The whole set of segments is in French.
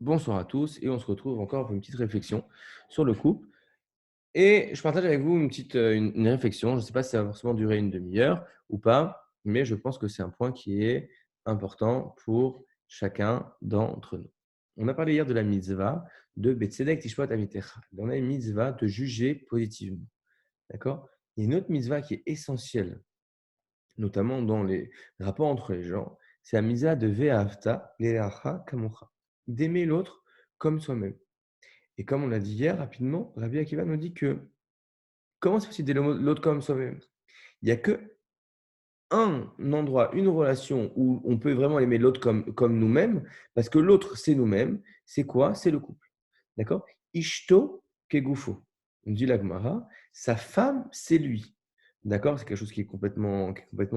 Bonsoir à tous et on se retrouve encore pour une petite réflexion sur le couple. Et je partage avec vous une réflexion. Je ne sais pas si ça va forcément durer une demi-heure ou pas, mais je pense que c'est un point qui est important pour chacun d'entre nous. On a parlé hier de la mitzvah de Betzedek Tishpat Avitecha. On a une mitzvah de juger positivement. D'accord. Il y a une autre mitzvah qui est essentielle, notamment dans les rapports entre les gens. C'est la mitzvah de Ve'ahavta Le'acha Kamocha, d'aimer l'autre comme soi-même. Et comme on l'a dit hier rapidement, Rabbi Akiva nous dit que comment c'est possible d'aimer l'autre comme soi-même? Il n'y a que un endroit, une relation où on peut vraiment aimer l'autre comme nous-mêmes, parce que l'autre, c'est nous-mêmes. C'est quoi? C'est le couple. D'accord? Ishto kegufo. On dit la Gemara, sa femme, c'est lui. D'accord? C'est quelque chose qui est complètement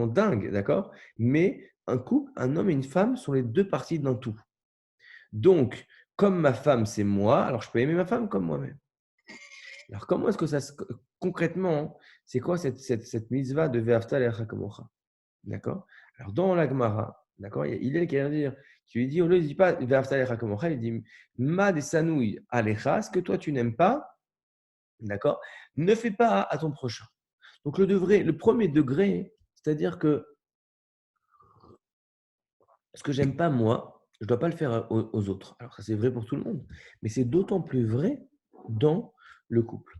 dingue. D'accord? Mais un couple, un homme et une femme sont les deux parties d'un tout. Donc, comme ma femme, c'est moi, alors je peux aimer ma femme comme moi-même. Alors, comment est-ce que concrètement, c'est quoi cette mitzvah de Ve'afta le'acha kamocha? D'accord? Alors, dans la Gemara, d'accord, il y a Hillel qui vient dire, qui lui dit, au lieu, il ne dit pas Ve'afta le'acha kamocha, il dit Ma desanouï alecha, ce que toi tu n'aimes pas, d'accord, ne fais pas à ton prochain. Donc, le premier degré, c'est-à-dire que ce que j'aime pas moi, je ne dois pas le faire aux autres. Alors, ça, c'est vrai pour tout le monde, mais c'est d'autant plus vrai dans le couple.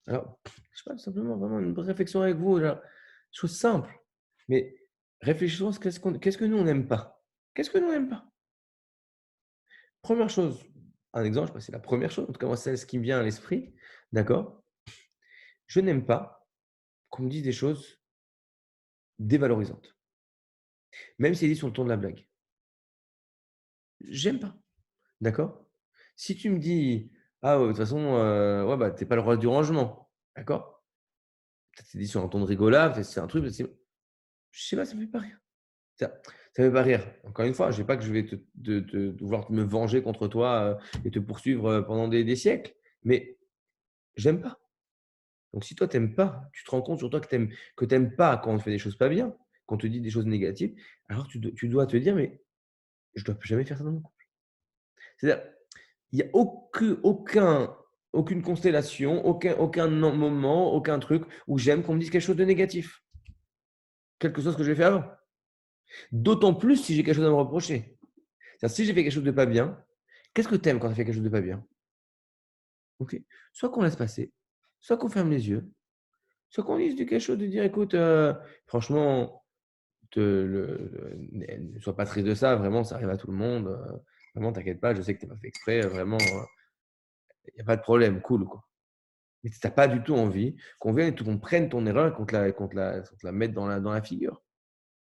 Alors, je sais pas, simplement vraiment une réflexion avec vous, genre, chose simple, mais réfléchissons, qu'est-ce que nous on n'aime pas? Qu'est-ce que nous on n'aime pas? Première chose, un exemple, je sais pas si c'est la première chose, en tout cas moi c'est ce qui me vient à l'esprit, d'accord? Je n'aime pas qu'on me dise des choses dévalorisantes, même si elles disent sur le ton de la blague. J'aime pas, d'accord? Si tu me dis: «Ah ouais, de toute façon, ouais, bah, tu pas le roi du rangement», d'accord? Peut-être c'est dit sur un ton de rigolade, peut-être c'est un truc, je sais pas, ça me fait pas rire. Ça me fait pas rire. Encore une fois, je ne dis pas que je vais vouloir me venger contre toi, et te poursuivre, pendant des siècles, mais j'aime pas. Donc si toi tu aimes pas, tu te rends compte sur toi que tu aimes pas quand on te fait des choses pas bien, qu'on te dit des choses négatives, alors tu dois te dire: «Mais je dois plus jamais faire ça dans mon couple». C'est-à-dire, il y a aucune constellation, aucun moment, aucun truc où j'aime qu'on me dise quelque chose de négatif, quel que soit ce que j'ai fait avant. D'autant plus si j'ai quelque chose à me reprocher. C'est-à-dire si j'ai fait quelque chose de pas bien, qu'est-ce que tu aimes quand tu fais quelque chose de pas bien? OK. Soit qu'on laisse passer, soit qu'on ferme les yeux, soit qu'on dise quelque chose de dire: «Écoute, franchement, ne sois pas triste de ça, vraiment ça arrive à tout le monde, vraiment t'inquiète pas, je sais que tu pas fait exprès, vraiment, il y a pas de problème, cool quoi». Mais tu pas du tout envie qu'on vienne et qu'on prenne ton erreur et qu'on te la mette dans la figure.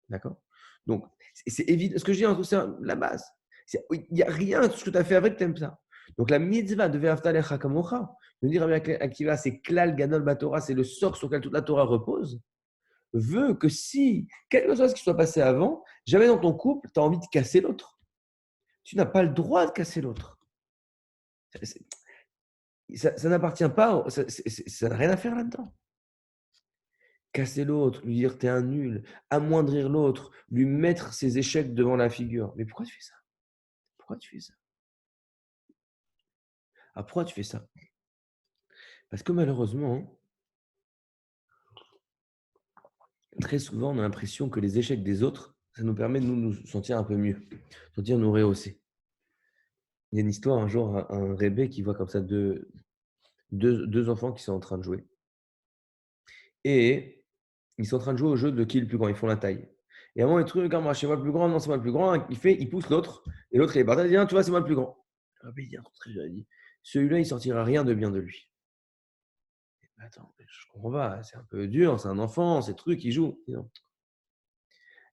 D'accord? Donc c'est évident ce que je dis, hein, c'est la base. Oui, il y a rien de ce que tu as fait avec, tu aimes ça. Donc la mitzvah de Ve'ahavta lecha kamocha, nous dit Rabbi Akiva, c'est klal gadol batorah, c'est le socle sur lequel toute la Torah repose, veut que si, quel que soit ce qui soit passé avant, jamais dans ton couple, tu as envie de casser l'autre. Tu n'as pas le droit de casser l'autre. C'est- ça n'appartient pas, ça n'a rien à faire là-dedans. Casser l'autre, lui dire t'es un nul, amoindrir l'autre, lui mettre ses échecs devant la figure. Mais pourquoi tu fais ça? Pourquoi tu fais ça? Ah, pourquoi tu fais ça? Parce que malheureusement, très souvent, on a l'impression que les échecs des autres, ça nous permet de nous sentir un peu mieux, sentir nous rehausser. Il y a une histoire, un jour, un rébé qui voit comme ça deux enfants qui sont en train de jouer. Et ils sont en train de jouer au jeu de qui est le plus grand. Ils font la taille. Et à un moment, il trouve, regarde, moi, c'est moi le plus grand, non, c'est moi le plus grand. Il pousse l'autre. Et l'autre, il est parti, il dit, ah, tu vois, c'est moi le plus grand. Le rébé, il dit un truc très bien, il dit, celui-là, il sortira rien de bien de lui. Attends, je comprends pas, c'est un peu dur, c'est un enfant, c'est truc, il joue. Il dit, non.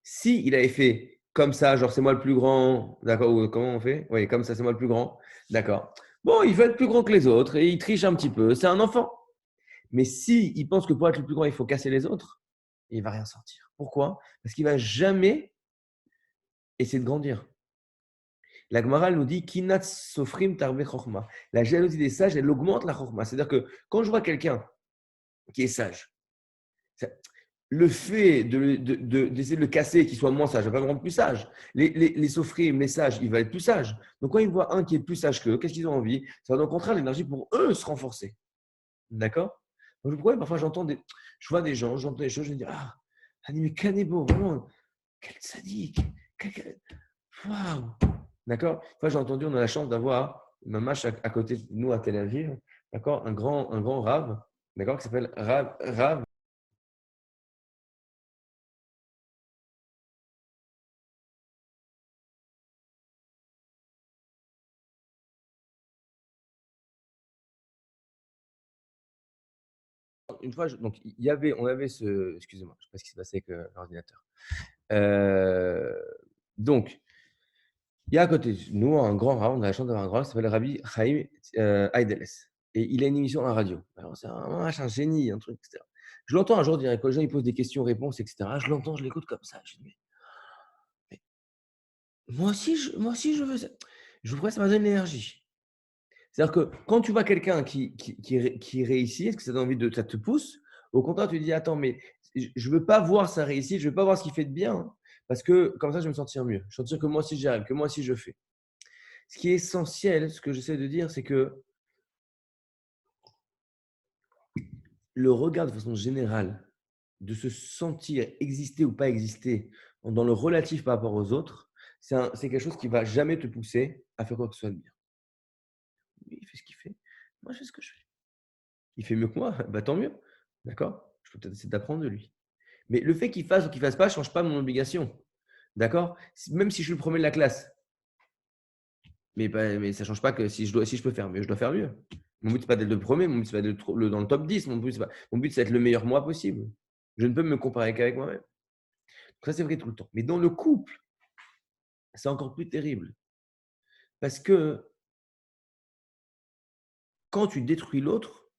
Si il avait fait comme ça, genre c'est moi le plus grand, d'accord, ou comment on fait? Oui, comme ça, c'est moi le plus grand, d'accord. Bon, il veut être plus grand que les autres et il triche un petit peu, c'est un enfant. Mais si il pense que pour être le plus grand, il faut casser les autres, il va rien sortir. Pourquoi? Parce qu'il va jamais essayer de grandir. La Gemara nous dit Kinat sofrim tarbe chorma. La jalousie des sages, elle augmente la chorma. C'est-à-dire que quand je vois quelqu'un qui est sage, le fait d'essayer de le casser, qu'il soit moins sage, ça va pas me rendre plus sage. Les sophrés, les sages, ils vont être plus sages. Donc, quand ils voient un qui est plus sage qu'eux, qu'est-ce qu'ils ont envie? Ça va au contraire l'énergie pour eux se renforcer. D'accord? Donc, le problème, parfois, je vois des gens, j'entends des choses, je me dis, ah, mais Kanebo, vraiment, quel sadique. Waouh! D'accord? J'ai entendu, on a la chance d'avoir, mamash à côté de nous à Tel Aviv, d'accord? Un grand rave, d'accord, qui s'appelle Rav. Une fois, donc, on avait ce, excusez-moi, je ne sais pas ce qui s'est passé avec l'ordinateur. Euh, donc, il y a à côté de nous un grand rave, on a la chance d'avoir un grand rave qui s'appelle Rabbi Chaim Aideles. Et il a une émission à la radio. Alors, c'est un génie, un truc, etc. Je l'entends un jour dire, quand les gens ils posent des questions-réponses, etc. Je l'entends, je l'écoute comme ça. Je dis, mais moi aussi, je veux ça. Je voudrais, ça m'a donné l'énergie. C'est-à-dire que quand tu vois quelqu'un qui réussit, est-ce que ça, ça te pousse? Au contraire, tu te dis, attends, mais je ne veux pas voir sa réussite, je ne veux pas voir ce qu'il fait de bien, hein, parce que comme ça, je vais me sentir mieux. Je vais sentir que moi aussi, j'y arrive, que moi aussi, je fais. Ce qui est essentiel, ce que j'essaie de dire, c'est que le regard de façon générale, de se sentir exister ou pas exister dans le relatif par rapport aux autres, c'est quelque chose qui ne va jamais te pousser à faire quoi que ce soit de bien. Lui, il fait ce qu'il fait. Moi, je fais ce que je fais. Il fait mieux que moi, bah, tant mieux. D'accord? Je peux peut-être essayer d'apprendre de lui. Mais le fait qu'il fasse ou qu'il ne fasse pas ne change pas mon obligation. D'accord? Même si je suis le premier de la classe. Mais ça ne change pas que si je peux faire mieux, je dois faire mieux. Mon but, ce n'est pas d'être le premier, mon but, ce n'est pas d'être dans le top 10. Mon but, c'est d'être le meilleur moi possible. Je ne peux me comparer qu'avec moi-même. Ça, c'est vrai tout le temps. Mais dans le couple, c'est encore plus terrible. Parce que quand tu détruis l'autre,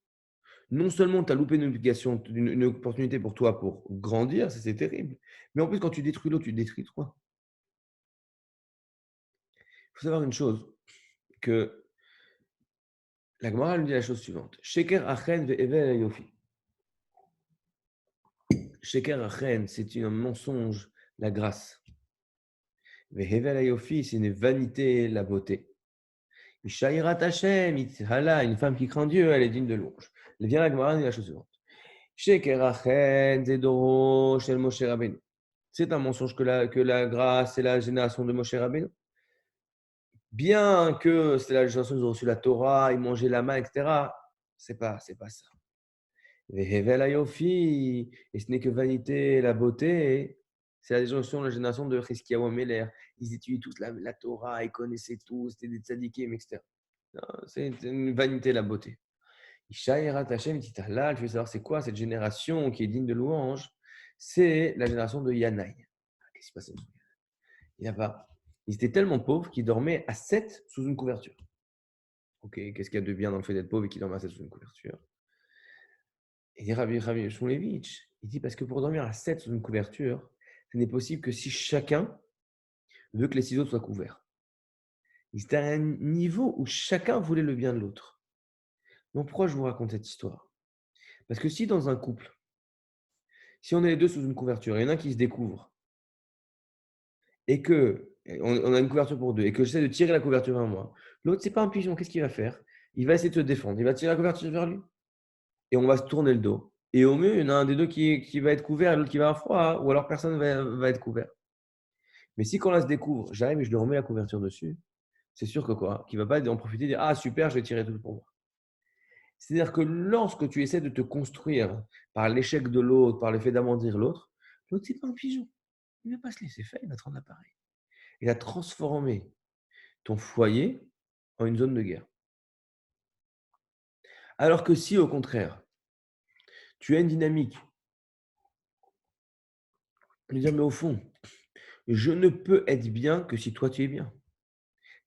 non seulement tu as loupé une obligation, une opportunité pour toi pour grandir, ça c'est terrible. Mais en plus, quand tu détruis l'autre, tu détruis toi. Il faut savoir une chose, que la Gemara nous dit la chose suivante. Sheker achen ve'evel yofi. Sheker achen, c'est un mensonge, la grâce. Ve'evel yofi, c'est une vanité, la beauté. Ishairat Hashem, Itzhala, une femme qui craint Dieu, elle est digne de louange. Elle vient la Gemara nous dit la chose suivante. Sheker achen zedoro shel Moshe Rabbeinu. C'est un mensonge que la grâce est la génération de Moshe Rabbeinu. Bien que c'est la génération ils ont reçu la Torah, ils mangeaient la main, etc. C'est pas ça. Vehevel Ayofi, et ce n'est que vanité, la beauté. C'est la génération de Chizkiyahu Ameler. Ils étudiaient tous la Torah, ils connaissaient tous, c'était des tzadikim, etc. Non, c'est une vanité, la beauté. Ishaïrat Hashem, là, je veux savoir c'est quoi cette génération qui est digne de louange. C'est la génération de Yanaï. Qu'est-ce qui se passe? Il n'y a pas. Ils étaient tellement pauvres qu'ils dormaient à 7 sous une couverture. Ok, qu'est-ce qu'il y a de bien dans le fait d'être pauvre et qu'ils dorment à 7 sous une couverture? Il dit Rabbi Shmulevitch, il dit parce que pour dormir à 7 sous une couverture, ce n'est possible que si chacun veut que les 6 autres soient couverts. Ils étaient à un niveau où chacun voulait le bien de l'autre. Donc pourquoi je vous raconte cette histoire? Parce que si dans un couple, si on est les deux sous une couverture, il y en a un qui se découvre et que on a une couverture pour deux et que j'essaie de tirer la couverture vers moi, l'autre, c'est pas un pigeon, qu'est-ce qu'il va faire? Il va essayer de se défendre, il va tirer la couverture vers lui et on va se tourner le dos. Et au mieux, il y en a un des deux qui va être couvert et l'autre qui va avoir froid, hein, ou alors personne va être couvert. Mais si quand on se découvre, j'arrive et je lui remets la couverture dessus, c'est sûr que quoi? Qu'il ne va pas en profiter et dire ah super, je vais tirer tout pour moi. C'est-à-dire que lorsque tu essaies de te construire par l'échec de l'autre, par le fait d'amandir l'autre, c'est pas un pigeon. Il ne va pas se laisser faire, il va te rendre l'appareil. Il va transformer ton foyer en une zone de guerre. Alors que si, au contraire, tu as une dynamique, de dire, mais au fond, je ne peux être bien que si toi tu es bien.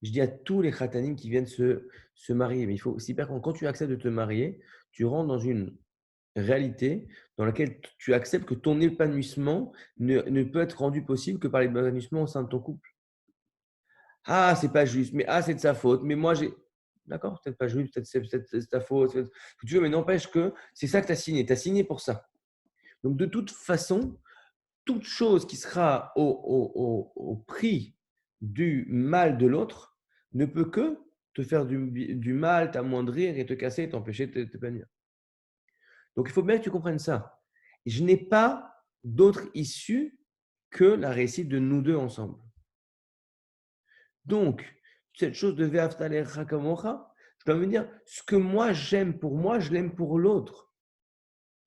Je dis à tous les khatanim qui viennent se marier, mais il faut aussi, quand tu acceptes de te marier, tu rentres dans une réalité dans laquelle tu acceptes que ton épanouissement ne peut être rendu possible que par l'épanouissement au sein de ton couple. Ah, c'est pas juste, mais ah, c'est de sa faute, mais moi j'ai. D'accord, peut-être pas juste, peut-être c'est ta faute, tu veux, mais n'empêche que c'est ça que tu as signé pour ça. Donc, de toute façon, toute chose qui sera au prix du mal de l'autre ne peut que te faire du mal, t'amoindrir et te casser et t'empêcher de t'épanouir. Donc, il faut bien que tu comprennes ça. Je n'ai pas d'autre issue que la réussite de nous deux ensemble. Donc, cette chose de Ve'afta l'erecha kamocha, je dois me dire, ce que moi j'aime pour moi, je l'aime pour l'autre.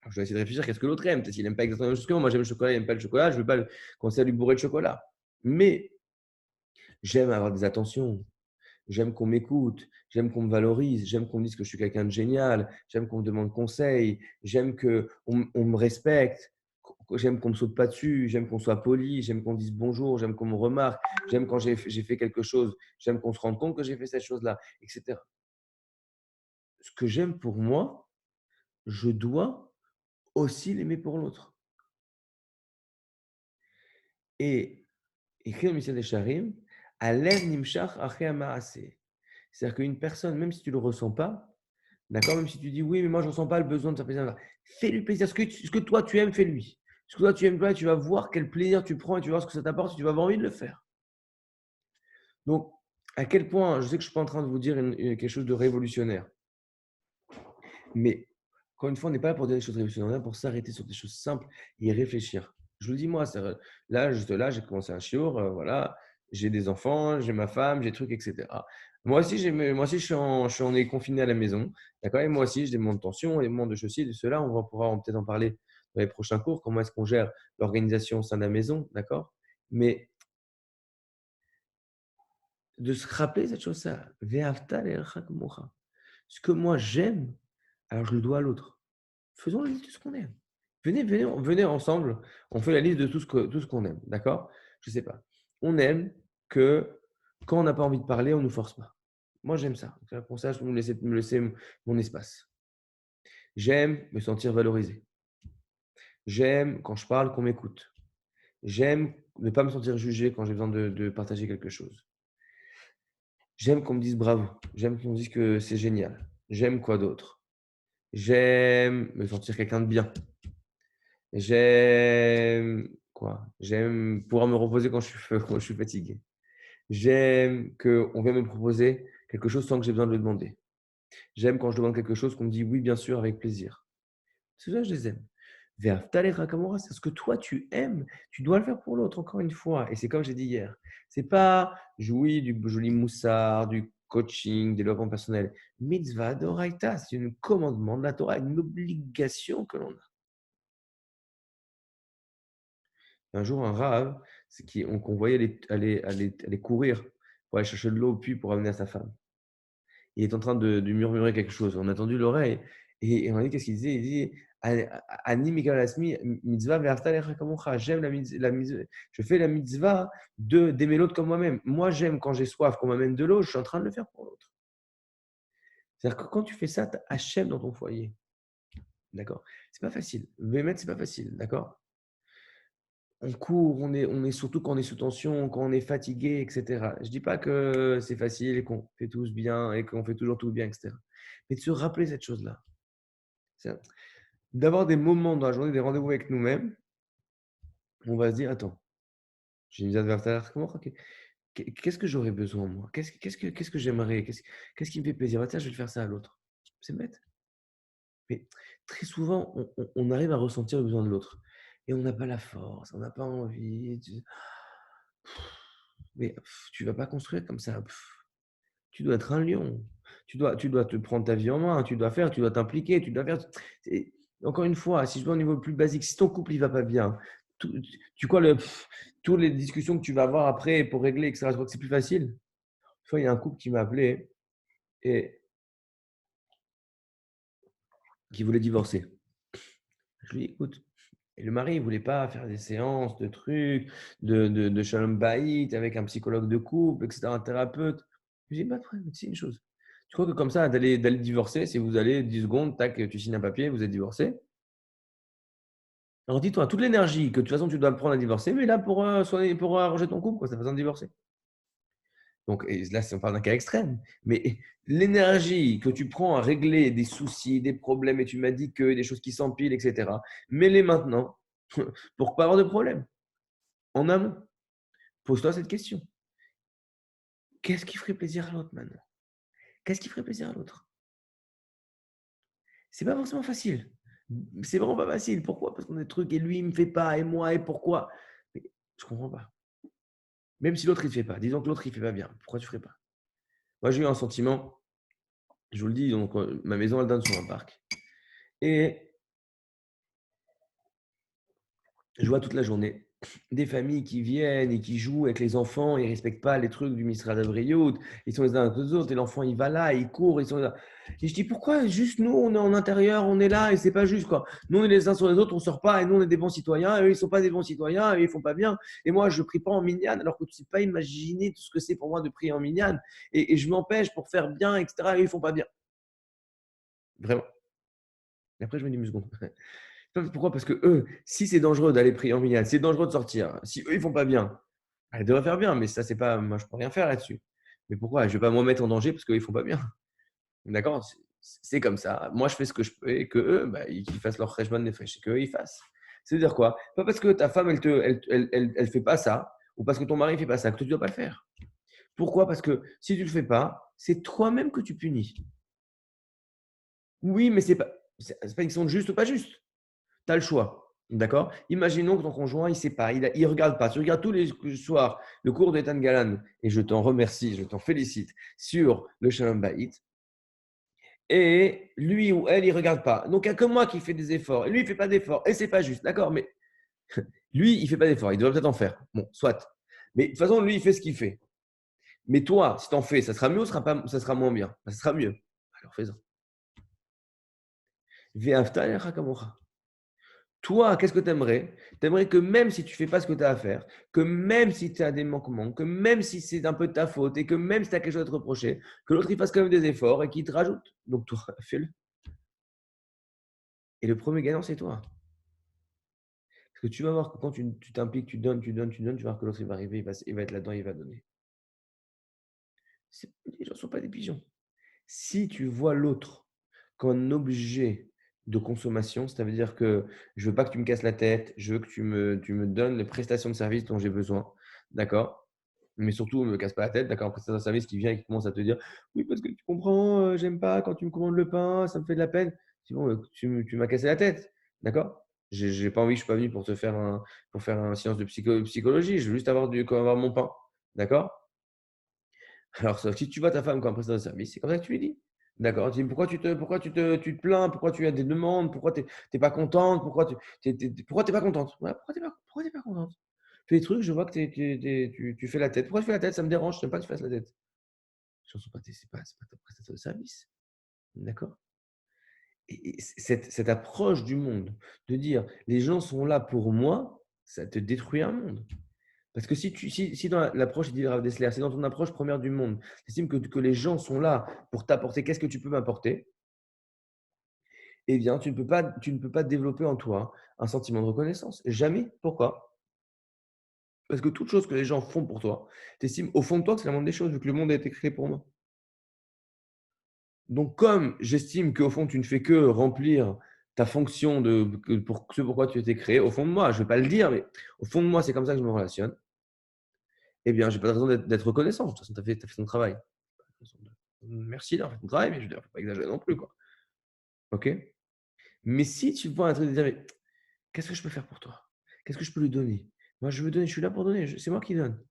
Je dois essayer de réfléchir, qu'est-ce que l'autre aime? Peut-être qu'il n'aime pas exactement la même chose que moi. Moi, j'aime le chocolat, il n'aime pas le chocolat, je ne veux pas qu'on à lui bourrer de chocolat. Mais j'aime avoir des attentions, j'aime qu'on m'écoute, j'aime qu'on me valorise, j'aime qu'on me dise que je suis quelqu'un de génial, j'aime qu'on me demande conseil, j'aime qu'on me respecte, j'aime qu'on ne me saute pas dessus, j'aime qu'on soit poli, j'aime qu'on dise bonjour, j'aime qu'on me remarque, j'aime quand j'ai fait quelque chose, j'aime qu'on se rende compte que j'ai fait cette chose-là, etc. Ce que j'aime pour moi, je dois aussi l'aimer pour l'autre. Et écrit dans Michel Descharim, Alev nimshach achei ha'ma'aseh. C'est-à-dire qu'une personne, même si tu ne le ressens pas, d'accord, même si tu dis oui, mais moi je ne ressens pas le besoin de faire plaisir, fais-lui plaisir. Ce que toi tu aimes, fais-lui. Ce que toi tu aimes pas, tu vas voir quel plaisir tu prends et tu vas voir ce que ça t'apporte et tu vas avoir envie de le faire. Donc, à quel point, je sais que je ne suis pas en train de vous dire quelque chose de révolutionnaire, mais encore une fois, on n'est pas là pour dire des choses révolutionnaires, on est là pour s'arrêter sur des choses simples et y réfléchir. Je vous le dis, moi, là, juste là, j'ai commencé un chiour, voilà, j'ai des enfants, j'ai ma femme, j'ai des trucs, etc. Moi aussi on est confiné à la maison, d'accord? Et moi aussi, j'ai des moments de tension, des moments de ceci, de cela. On va pouvoir peut-être en parler dans les prochains cours. Comment est-ce qu'on gère l'organisation au sein de la maison, d'accord? Mais de se rappeler cette chose-là, Ve'afta l'erecha kamocha. Ce que moi j'aime, alors je le dois à l'autre. Faisons la liste de ce qu'on aime. Venez ensemble, on fait la liste de tout ce qu'on aime, d'accord? Je ne sais pas. On aime que quand on n'a pas envie de parler, on ne nous force pas. Moi, j'aime ça. Pour ça, je me laisser mon espace. J'aime me sentir valorisé. J'aime, quand je parle, qu'on m'écoute. J'aime ne pas me sentir jugé quand j'ai besoin de partager quelque chose. J'aime qu'on me dise bravo. J'aime qu'on me dise que c'est génial. J'aime quoi d'autre? J'aime me sentir quelqu'un de bien. J'aime quoi? J'aime pouvoir me reposer quand je suis fatigué. J'aime qu'on vienne me proposer quelque chose sans que j'ai besoin de le demander. J'aime quand je demande quelque chose qu'on me dit oui, bien sûr, avec plaisir. Ceux-là, je les aime. Ve'aftalech Kamora, c'est ce que toi tu aimes, tu dois le faire pour l'autre, encore une fois. Et c'est comme j'ai dit hier, c'est pas jouer du joli moussard, du coaching, développement personnel. Mitzvah d'Oraita, c'est un commandement de la Torah, une obligation que l'on a. Un jour, un rave, qu'on voyait aller courir pour aller chercher de l'eau au puits pour amener à sa femme. Il est en train de murmurer quelque chose. On a tendu l'oreille et on a dit qu'est-ce qu'il disait? Il dit Ani Mikael Asmi, mitzvah ve'afta lecha kamocha. J'aime la mitzvah, je fais la mitzvah d'aimer l'autre comme moi-même. Moi, j'aime quand j'ai soif qu'on m'amène de l'eau, je suis en train de le faire pour l'autre. C'est-à-dire que quand tu fais ça, tu as Hachem dans ton foyer. D'accord? C'est pas facile. Bémet, c'est pas facile. D'accord? On court, on est surtout quand on est sous tension, quand on est fatigué, etc. Je ne dis pas que c'est facile et qu'on fait tous bien et qu'on fait toujours tout bien, etc. Mais de se rappeler cette chose-là. D'avoir des moments dans la journée, des rendez-vous avec nous-mêmes, on va se dire, attends, j'ai une adversaire, qu'est-ce que j'aurais besoin, moi? Qu'est-ce que j'aimerais? Qu'est-ce qui me fait plaisir? Ah, tiens, je vais le faire ça à l'autre. C'est bête. Mais très souvent, on arrive à ressentir le besoin de l'autre. Et on n'a pas la force, on n'a pas envie. Mais tu vas pas construire comme ça. Tu dois être un lion. Tu dois te prendre ta vie en main. Tu dois t'impliquer. Tu dois faire. Encore une fois, si je vais au niveau le plus basique, si ton couple il va pas bien, tu crois toutes les discussions que tu vas avoir après pour régler, etc. Je crois que c'est plus facile. Une fois, il y a un couple qui m'a appelé et qui voulait divorcer. Je lui dis, écoute, et le mari, il voulait pas faire des séances de trucs, de shalom bayit avec un psychologue de couple, etc., un thérapeute. Je lui dis, pas de problème, mais tu sais une chose. Tu crois que comme ça, d'aller divorcer, si vous allez 10 secondes, tac, tu signes un papier, vous êtes divorcé. Alors dis-toi, toute l'énergie que de toute façon tu dois prendre à divorcer, mais là pour arranger ton couple, quoi, ça fait besoin de divorcer. Donc, et là, on parle d'un cas extrême, mais l'énergie que tu prends à régler des soucis, des problèmes, et tu m'as dit que des choses qui s'empilent, etc., mets-les maintenant pour pas avoir de problème. En amont, pose-toi cette question. Qu'est-ce qui ferait plaisir à l'autre maintenant? Qu'est-ce qui ferait plaisir à l'autre? C'est pas forcément facile. C'est vraiment pas facile. Pourquoi? Parce qu'on a des trucs et lui, il me fait pas, et moi, et pourquoi? Mais je comprends pas. Même si l'autre, il ne fait pas. Disons que l'autre, il fait pas bien. Pourquoi tu ferais pas? Moi, j'ai eu un sentiment, je vous le dis, donc ma maison, elle donne sur un parc. Et je vois toute la journée des familles qui viennent et qui jouent avec les enfants, ils ne respectent pas les trucs du Mistral d'Abrioud, ils sont les uns avec les autres, et l'enfant il va là, il court, ils sont là. Et je dis pourquoi juste nous on est en intérieur, on est là et c'est pas juste quoi. Nous on est les uns sur les autres, on sort pas et nous on est des bons citoyens, et eux ils sont pas des bons citoyens, et ils font pas bien. Et moi je prie pas en minyan alors que tu sais pas imaginer tout ce que c'est pour moi de prier en minyan et je m'empêche pour faire bien, etc. Et eux ils font pas bien. Vraiment. Et après je me dis une seconde. Pourquoi? Parce que eux, si c'est dangereux d'aller prier en minyan, c'est dangereux de sortir. Si eux, ils font pas bien, ils devraient faire bien, mais ça, c'est pas. Moi, je peux rien faire là-dessus. Mais pourquoi? Je vais pas me mettre en danger parce qu'eux, ils font pas bien. D'accord? C'est comme ça. Moi, je fais ce que je peux et que eux, bah, ils fassent leur cheshbon nefesh et qu'eux, ils fassent. C'est-à-dire quoi? Pas parce que ta femme, elle fait pas ça, ou parce que ton mari fait pas ça, que toi, tu dois pas le faire. Pourquoi? Parce que si tu le fais pas, c'est toi-même que tu punis. Oui, mais c'est pas une question de juste ou pas juste. Tu as le choix. D'accord? Imaginons que ton conjoint, il ne sait pas, il ne regarde pas. Tu regardes tous les soirs le cours d'Ethan Galan, et je t'en remercie, je t'en félicite, sur le Shalom Bayit. Et lui ou elle, il ne regarde pas. Donc, il n'y a que moi qui fais des efforts. Et lui, il ne fait pas d'efforts. Et ce n'est pas juste. D'accord? Mais lui, il ne fait pas d'efforts. Il devrait peut-être en faire. Bon, soit. Mais de toute façon, lui, il fait ce qu'il fait. Mais toi, si tu en fais, ça sera mieux ou ça sera moins bien? Ça sera mieux. Alors, fais-en. Ve'afta elecha kamocha. Toi, qu'est-ce que tu aimerais? Tu aimerais que même si tu ne fais pas ce que tu as à faire, que même si tu as des manquements, que même si c'est un peu de ta faute et que même si tu as quelque chose à te reprocher, que l'autre il fasse quand même des efforts et qu'il te rajoute. Donc toi, fais-le. Et le premier gagnant, c'est toi. Parce que tu vas voir que quand tu t'impliques, tu vas voir que l'autre il va arriver, il va être là-dedans, il va donner. Les gens ne sont pas des pigeons. Si tu vois l'autre comme un objet de consommation, ça veut dire que je ne veux pas que tu me casses la tête, je veux que tu me donnes les prestations de service dont j'ai besoin. D'accord? Mais surtout, ne me casse pas la tête, d'accord? Un prestataire de service qui vient et qui commence à te dire oui, parce que tu comprends, j'aime pas quand tu me commandes le pain, ça me fait de la peine. C'est bon, tu m'as cassé la tête, d'accord? J'ai pas envie, je suis pas venu pour te faire pour faire un séance de psychologie, je veux juste avoir mon pain, d'accord? Alors, si tu vois ta femme comme un prestataire de service, c'est comme ça que tu lui dis. D'accord. Tu dis, tu te plains, pourquoi tu as des demandes, pourquoi tu n'es pas contente, pourquoi tu n'es pas contente. Ouais, pourquoi t'es pas contente? Tu fais des trucs, je vois que tu fais la tête. Pourquoi tu fais la tête? Ça me dérange, je n'aime pas que tu fasses la tête. Ce n'est pas, c'est pas ta prestataire de service. D'accord? Et cette approche du monde, de dire les gens sont là pour moi, ça te détruit un monde. Parce que si dans l'approche, il dit Rav Dessler, c'est dans ton approche première du monde, tu estimes que les gens sont là pour t'apporter, qu'est-ce que tu peux m'apporter? Eh bien, tu ne peux pas développer en toi un sentiment de reconnaissance. Jamais. Pourquoi? Parce que toute chose que les gens font pour toi, tu estimes au fond de toi que c'est la moindre des choses, vu que le monde a été créé pour moi. Donc, comme j'estime qu'au fond, tu ne fais que remplir ta fonction pour ce pourquoi tu as été créé, au fond de moi, je ne vais pas le dire, mais au fond de moi, c'est comme ça que je me relationne, eh bien, je n'ai pas de raison d'être reconnaissant. De toute façon, tu as fait ton travail. Merci d'avoir fait ton travail, mais je veux dire, faut pas exagérer non plus, quoi. OK? Mais si tu vois un truc de dire: «Mais qu'est-ce que je peux faire pour toi? Qu'est-ce que je peux lui donner? Moi, je veux donner, je suis là pour donner, c'est moi qui donne».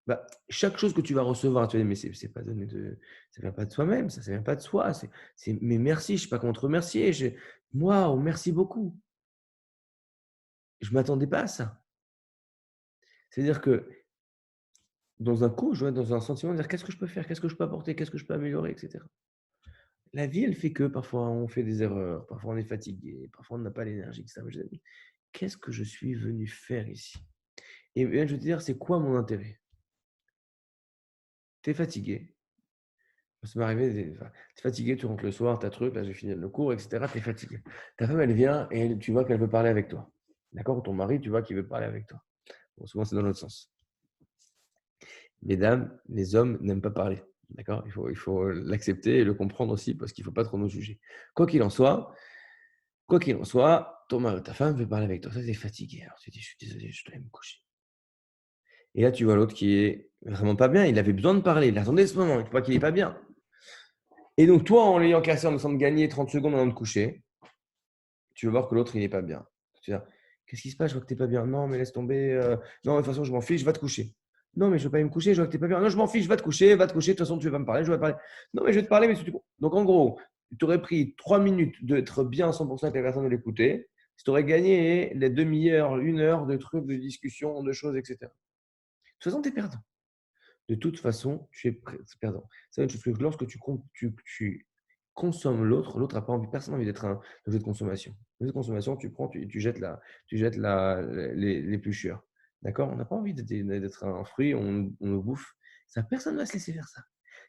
Bah, chaque chose que tu vas recevoir, tu vas dire: «Mais c'est pas donné de ça vient pas de soi-même, ça vient pas de soi, mais merci, je sais pas comment te remercier, waouh, merci beaucoup». Je m'attendais pas à ça. C'est-à-dire que dans un coup, je dois être dans un sentiment de dire: «Qu'est-ce que je peux faire? Qu'est-ce que je peux apporter? Qu'est-ce que je peux améliorer?» et cetera. La vie, elle fait que parfois on fait des erreurs, parfois on est fatigué, parfois on n'a pas l'énergie, etc. Mais je dis: «Qu'est-ce que je suis venu faire ici?» Et là, je vais te dire, c'est quoi mon intérêt? Tu es fatigué, ça m'est arrivé, tu es fatigué, tu rentres le soir, tu as truc, là, j'ai fini le cours, etc. Tu es fatigué. Ta femme, elle vient et tu vois qu'elle veut parler avec toi. D'accord? Ton mari, tu vois qu'il veut parler avec toi. Bon, souvent, c'est dans l'autre sens. Mesdames, les hommes n'aiment pas parler. D'accord? Il faut l'accepter et le comprendre aussi parce qu'il ne faut pas trop nous juger. Quoi qu'il en soit quoi qu'il en soit, ton mari ou ta femme veut parler avec toi. Toi, tu es fatigué. Alors tu dis: «Je suis désolé, je dois aller me coucher». Et là, tu vois l'autre qui est vraiment pas bien. Il avait besoin de parler. Il attendait ce moment. Il ne faut pas qu'il est pas bien. Et donc toi, en l'ayant cassé, en essayant de gagner 30 secondes avant de coucher, tu vas voir que l'autre, il est pas bien. Tu vas dire: «Qu'est-ce qui se passe? Je vois que tu es pas bien». «Non, mais laisse tomber, non, de toute façon, je m'en fiche, va te coucher». «Non, mais je veux pas aller me coucher, je vois que tu es pas bien». «Non, je m'en fiche, va te coucher, de toute façon, tu veux pas me parler, je vais pas parler». «Non, mais je vais te parler, mais si tu» donc en gros, tu aurais pris 3 minutes d'être bien à 100 avec la personne, de l'écouter. Tu aurais gagné les demi-heures, 1 heure de trucs, de discussions, de choses et cetera. De toute façon, tu es perdant. De toute façon, tu es perdant. C'est une chose que lorsque tu consommes l'autre, l'autre n'a pas envie, personne n'a envie d'être un objet de consommation. L'objet de consommation, tu prends, tu jettes l'épluchure. D'accord? On n'a pas envie d'être un fruit, on le bouffe. Ça, personne ne va se laisser faire ça.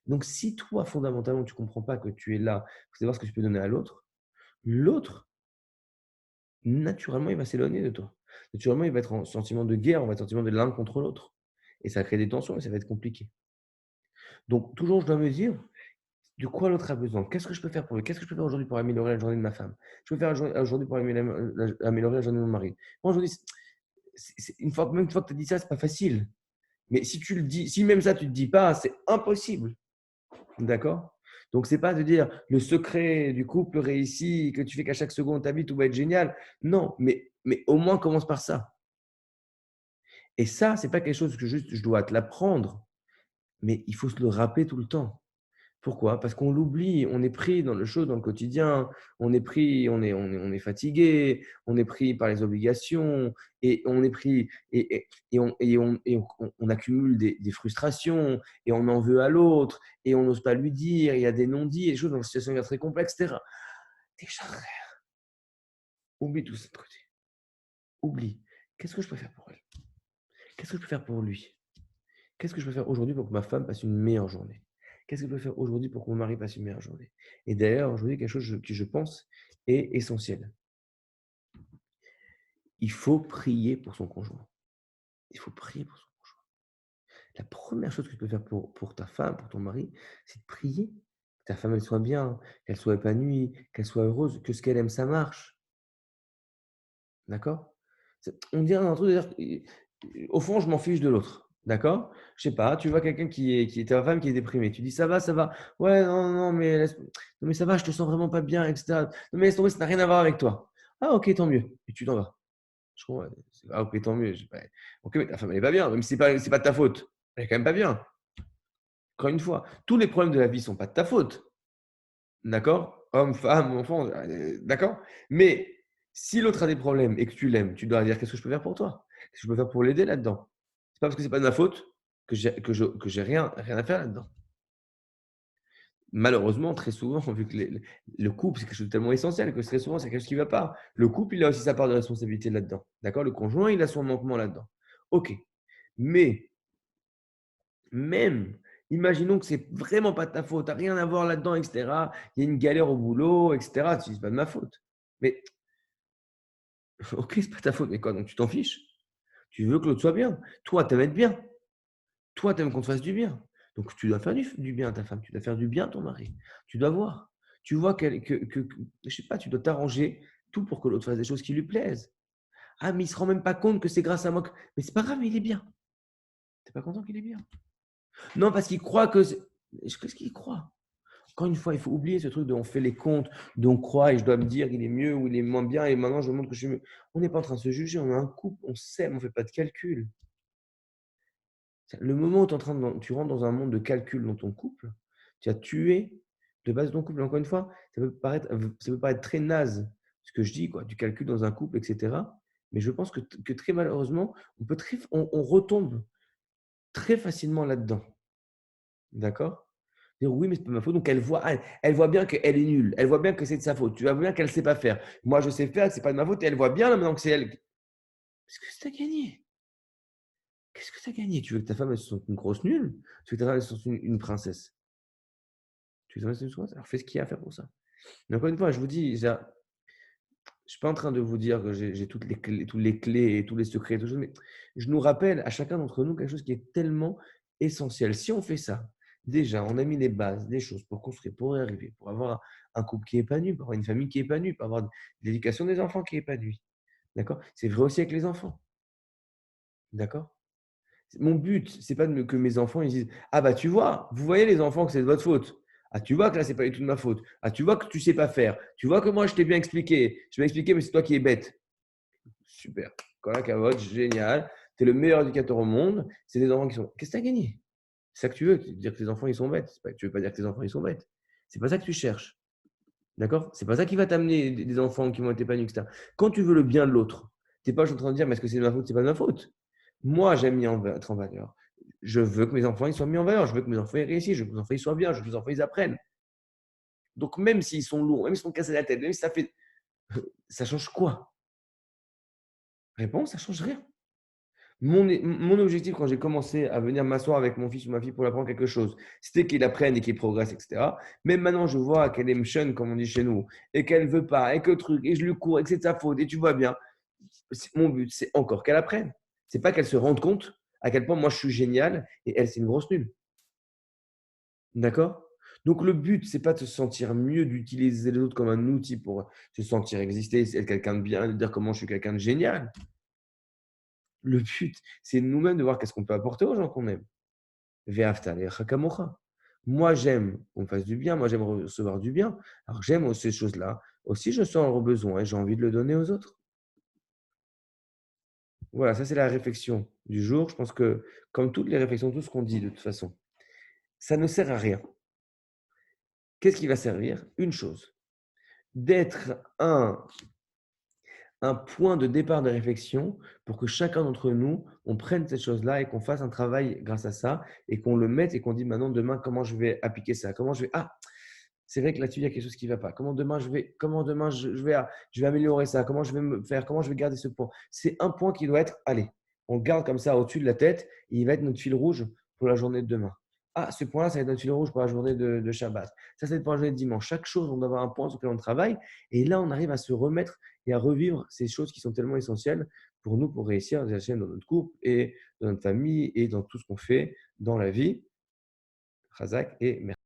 Donc, si toi, fondamentalement, tu ne comprends pas que tu es là pour savoir ce que tu peux donner à l'autre, l'autre, naturellement, il va s'éloigner de toi. Naturellement, il va être en sentiment de guerre, on va être en sentiment de l'un contre l'autre. Et ça va créer des tensions et ça va être compliqué. Donc, toujours, je dois me dire, de quoi l'autre a besoin? Qu'est-ce que je peux faire pour lui? Qu'est-ce que je peux faire aujourd'hui pour améliorer la journée de ma femme? Je peux faire aujourd'hui pour améliorer la journée de mon mari. Moi, aujourd'hui, même une fois que tu as dit ça, c'est pas facile. Mais si tu le dis, si même ça, tu ne te dis pas, c'est impossible. D'accord? Donc, c'est pas de dire le secret du couple réussi, que tu fais qu'à chaque seconde de ta vie, tout va être génial. Non, mais au moins commence par ça. Et ça, c'est pas quelque chose que juste je dois te l'apprendre, mais il faut se le rappeler tout le temps. Pourquoi? Parce qu'on l'oublie, on est pris dans le chose, dans le quotidien, on est pris, on est fatigué, on est pris par les obligations et on est pris et on accumule des frustrations et on en veut à l'autre et on n'ose pas lui dire, il y a des non-dits et des choses dans une situation très complexe et cetera. Déjà, oublie tout ça de côté. Oublie. Qu'est-ce que je peux faire pour elle? Qu'est-ce que je peux faire pour lui? Qu'est-ce que je peux faire aujourd'hui pour que ma femme passe une meilleure journée? Qu'est-ce que je peux faire aujourd'hui pour que mon mari passe une meilleure journée? Et d'ailleurs, aujourd'hui, quelque chose que je pense est essentiel. Il faut prier pour son conjoint. Il faut prier pour son conjoint. La première chose que tu peux faire pour ta femme, pour ton mari, c'est de prier. Que ta femme, elle soit bien, qu'elle soit épanouie, qu'elle soit heureuse, que ce qu'elle aime, ça marche. D'accord? On dirait un truc de dire, au fond, je m'en fiche de l'autre. D'accord? Je sais pas, tu vois quelqu'un qui est ta femme qui est déprimée. Tu dis: «Ça va, ça va». «Ouais, non, non, mais non, mais ça va, je te sens vraiment pas bien et cetera». «Non, mais laisse tomber, ça n'a rien à voir avec toi». «Ah OK, tant mieux» et tu t'en vas. Je comprends, «Ah OK, tant mieux». Je fais: «OK, mais ta femme, elle est pas bien, même si c'est pas de ta faute. Elle est quand même pas bien». Encore une fois, tous les problèmes de la vie sont pas de ta faute. D'accord? Homme, femme, enfant, d'accord? Mais si l'autre a des problèmes et que tu l'aimes, tu dois dire: «Qu'est-ce que je peux faire pour toi? Qu'est-ce que je peux faire pour l'aider là-dedans?» C'est pas parce que c'est pas de ma faute que j'ai rien à faire là-dedans. Malheureusement, très souvent, vu que le couple, c'est quelque chose de tellement essentiel que très souvent, c'est quelque chose qui ne va pas. Le couple, il a aussi sa part de responsabilité là-dedans. D'accord? Le conjoint, il a son manquement là-dedans. OK. Mais même, imaginons que c'est vraiment pas de ta faute, tu as rien à voir là-dedans et cetera. Il y a une galère au boulot et cetera. Tu dis: «C'est pas de ma faute». Mais OK, c'est pas ta faute, mais quoi, donc tu t'en fiches? Tu veux que l'autre soit bien. Toi, tu aimes être bien. Toi, tu aimes qu'on te fasse du bien. Donc tu dois faire du bien à ta femme, tu dois faire du bien à ton mari. Tu dois voir. Tu vois que je sais pas, tu dois t'arranger tout pour que l'autre fasse des choses qui lui plaisent. «Ah, mais il se rend même pas compte que c'est grâce à moi que» mais c'est pas grave, il est bien. Tu es pas content qu'il est bien? Non, parce qu'il croit que c'est qu'est-ce qu'il croit? Encore une fois, il faut oublier ce truc de on fait les comptes, de on croit et je dois me dire il est mieux ou il est moins bien et maintenant je me montre que je suis mieux. On n'est pas en train de se juger, on est un couple, on s'aime, on fait pas de calcul. Le moment où tu rentres dans un monde de calcul dans ton couple, tu as tué de base ton couple. Encore une fois, ça peut paraître très naze ce que je dis, quoi, du calcul dans un couple, et cetera. Mais je pense que très malheureusement, on retombe très facilement là-dedans. D'accord? Dire: «Oui, mais c'est pas ma faute», donc elle voit bien qu'elle est nulle. Elle voit bien que c'est de sa faute. Tu vois bien qu'elle ne sait pas faire. Moi, je sais faire, c'est pas de ma faute et elle voit bien là maintenant que c'est elle. Qu'est-ce que tu as gagné? Qu'est-ce que tu as gagné? Tu veux que ta femme, elle se sente une grosse nulle? Tu veux que ta femme, elle se sente une princesse? Tu veux une princesse? Alors fais ce qu'il y a à faire pour ça. Mais encore une fois, je vous dis, je suis pas en train de vous dire que j'ai toutes les clés et tous les secrets et tout ça, mais je nous rappelle à chacun d'entre nous quelque chose qui est tellement essentiel. Si on fait ça, déjà, on a mis les bases, des choses pour construire, pour y arriver, pour avoir un couple qui est épanoui, pour avoir une famille qui est épanouie, pour avoir l'éducation des enfants qui est épanouie. D'accord? C'est vrai aussi avec les enfants. D'accord? Mon but, c'est pas que mes enfants ils disent: «Ah bah tu vois, vous voyez les enfants que c'est de votre faute. Ah tu vois que là c'est pas du tout de ma faute. Ah tu vois que tu sais pas faire. Tu vois que moi je t'ai bien expliqué. Je t'ai expliqué mais c'est toi qui es bête». Super. Kola Kavod, génial. Tu es le meilleur éducateur au monde. C'est des enfants qui sont qu'est-ce que tu as gagné? C'est ça que tu veux, dire que tes enfants ils sont bêtes. C'est pas tu veux pas dire que tes enfants ils sont bêtes. C'est pas ça que tu cherches. D'accord? C'est pas ça qui va t'amener des enfants qui vont être épanouis, etc. Quand tu veux le bien de l'autre, tu es pas juste en train de dire: «Mais est-ce que c'est de ma faute? C'est pas de ma faute». Moi, j'aime être en valeur. Je veux que mes enfants ils soient mis en valeur. Je veux que mes enfants ils réussissent. Je veux que mes enfants ils soient bien. Je veux que mes enfants ils apprennent. Donc même s'ils sont lourds, même s'ils sont cassés la tête, même si ça fait ça change quoi? Réponse, ça change rien. Mon objectif quand j'ai commencé à venir m'asseoir avec mon fils ou ma fille pour lui apprendre quelque chose, c'était qu'il apprenne et qu'il progresse, et cetera. Même maintenant, je vois qu'elle est mcheune, comme on dit chez nous, et qu'elle veut pas, et que truc, et je lui cours, et que c'est de sa faute, et tu vois bien. Mon but, c'est encore qu'elle apprenne. C'est pas qu'elle se rende compte à quel point moi je suis génial et elle, c'est une grosse nulle. D'accord? Donc le but, c'est pas de se sentir mieux, d'utiliser les autres comme un outil pour se sentir exister, c'est être quelqu'un de bien, de dire comment je suis quelqu'un de génial. Le but, c'est nous-mêmes de voir qu'est-ce qu'on peut apporter aux gens qu'on aime. Ve'afta l'erecha kamocha. Moi, j'aime qu'on me fasse du bien, moi, j'aime recevoir du bien. Alors, j'aime ces choses-là. Aussi, je sens le besoin et j'ai envie de le donner aux autres. Voilà, ça, c'est la réflexion du jour. Je pense que, comme toutes les réflexions, tout ce qu'on dit de toute façon, ça ne sert à rien. Qu'est-ce qui va servir? Une chose, d'être un point de départ de réflexion pour que chacun d'entre nous, on prenne cette chose-là et qu'on fasse un travail grâce à ça et qu'on le mette et qu'on dit maintenant, demain, comment je vais appliquer ça? Comment je vais, ah, c'est vrai que là-dessus, il y a quelque chose qui ne va pas. Comment demain je vais améliorer ça? Comment je vais me faire? Comment je vais garder ce point? C'est un point qui doit être, allez, on le garde comme ça au-dessus de la tête et il va être notre fil rouge pour la journée de demain. Ah, ce point-là, ça va être notre fil rouge pour la journée de Shabbat. Ça va être pour la journée de dimanche. Chaque chose, on doit avoir un point sur lequel on travaille. Et là, on arrive à se remettre et à revivre ces choses qui sont tellement essentielles pour nous, pour réussir dans notre couple et dans notre famille et dans tout ce qu'on fait dans la vie. Chazak et merci.